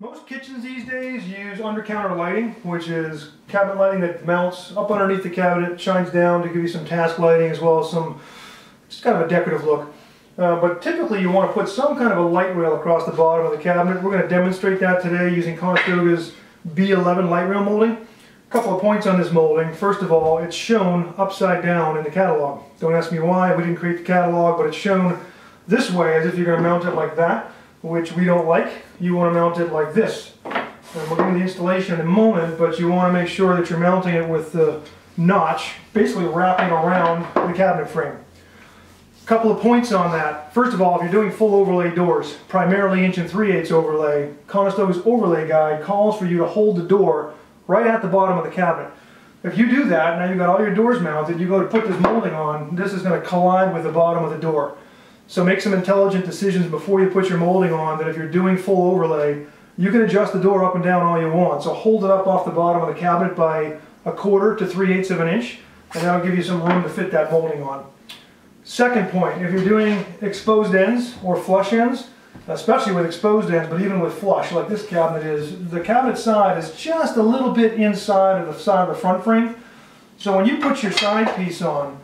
Most kitchens these days use under-counter lighting, which is cabinet lighting that mounts up underneath the cabinet, shines down to give you some task lighting as well as some, just kind of a decorative look. But typically you want to put some kind of a light rail across the bottom of the cabinet. We're going to demonstrate that today using Conestoga's B11 light rail molding. A couple of points on this molding. First of all, it's shown upside down in the catalog. Don't ask me why, we didn't create the catalog, but it's shown this way as if you're going to mount it like that, which we don't like. You want to mount it like this. And we'll get into the installation in a moment, but you want to make sure that you're mounting it with the notch basically wrapping around the cabinet frame. A couple of points on that. First of all, if you're doing full overlay doors, primarily 1 3/8 overlay, Conestoga's overlay guide calls for you to hold the door right at the bottom of the cabinet. If you do that, now you've got all your doors mounted, you go to put this molding on, this is going to collide with the bottom of the door. So make some intelligent decisions before you put your molding on that if you're doing full overlay, you can adjust the door up and down all you want. So hold it up off the bottom of the cabinet by 1/4 to 3/8 of an inch, and that'll give you some room to fit that molding on. Second point, if you're doing exposed ends or flush ends, especially with exposed ends, but even with flush like this cabinet is, the cabinet side is just a little bit inside of the side of the front frame. So when you put your side piece on,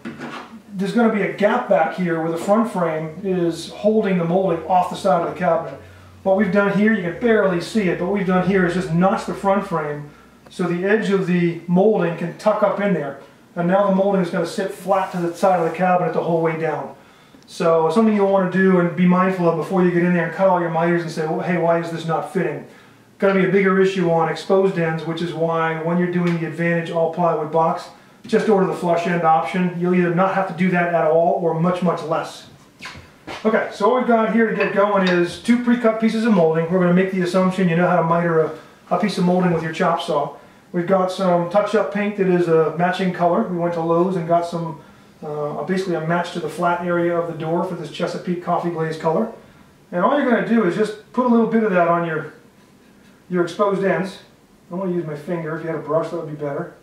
there's going to be a gap back here where the front frame is holding the molding off the side of the cabinet. What we've done here, you can barely see it, but what we've done here is just notch the front frame so the edge of the molding can tuck up in there. And now the molding is going to sit flat to the side of the cabinet the whole way down. So something you'll want to do and be mindful of before you get in there and cut all your miters and say, well, hey, why is this not fitting? Going to be a bigger issue on exposed ends, which is why when you're doing the Advantage all plywood box, just order the flush end option. You'll either not have to do that at all or much, much less. Okay, so what we've got here to get going is 2 pre-cut pieces of molding. We're going to make the assumption you know how to miter a piece of molding with your chop saw. We've got some touch-up paint that is a matching color. We went to Lowe's and got some, basically a match to the flat area of the door for this Chesapeake coffee glaze color. And all you're going to do is just put a little bit of that on your exposed ends. I'm going to use my finger. If you had a brush, that would be better.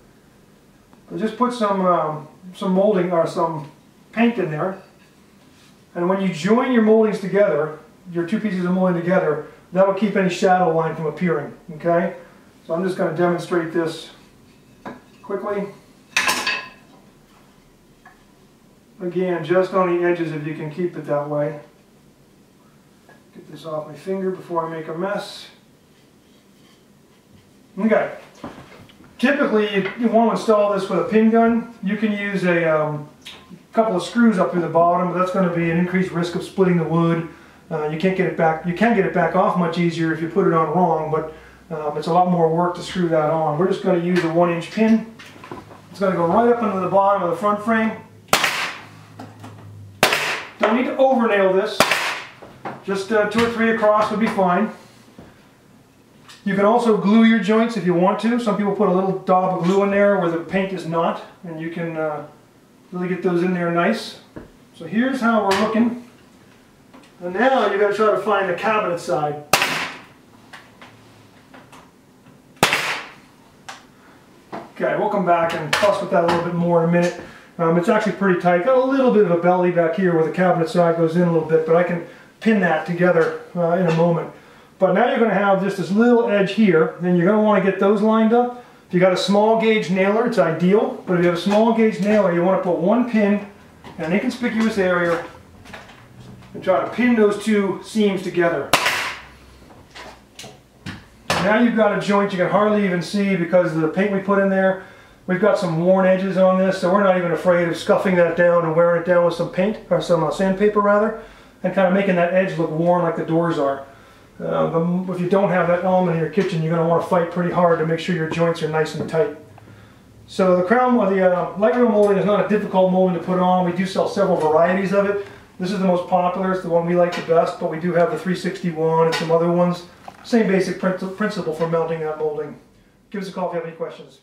But just put some molding or some paint in there. And when you join your moldings together, your 2 pieces of molding together, that will keep any shadow line from appearing. Okay? So I'm just going to demonstrate this quickly. Again, just on the edges if you can keep it that way. Get this off my finger before I make a mess. Okay. Typically, you want to install this with a pin gun. You can use a couple of screws up through the bottom, but that's going to be an increased risk of splitting the wood. You can't get it back. You can get it back off much easier if you put it on wrong, but it's a lot more work to screw that on. We're just going to use a 1-inch pin. It's going to go right up into the bottom of the front frame. Don't need to over nail this. Just 2 or 3 across would be fine. You can also glue your joints if you want to. Some people put a little daub of glue in there where the paint is not, and you can really get those in there nice. So here's how we're looking. And now you've got to try to find the cabinet side. Okay, we'll come back and fuss with that a little bit more in a minute. It's actually pretty tight. Got a little bit of a belly back here where the cabinet side goes in a little bit, but I can pin that together in a moment. But now you're going to have just this little edge here, and you're going to want to get those lined up. If you got a small gauge nailer, it's ideal, but if you have a small gauge nailer, you want to put 1 pin in an inconspicuous area and try to pin those 2 seams together. Now you've got a joint you can hardly even see because of the paint we put in there. We've got some worn edges on this, so we're not even afraid of scuffing that down and wearing it down with some paint, or some sandpaper rather, and kind of making that edge look worn like the doors are. But if you don't have that element in your kitchen, you're going to want to fight pretty hard to make sure your joints are nice and tight. So the light rail molding is not a difficult molding to put on. We do sell several varieties of it. This is the most popular. It's the one we like the best, but we do have the 361 and some other ones. Same basic principle for mounting that molding. Give us a call if you have any questions.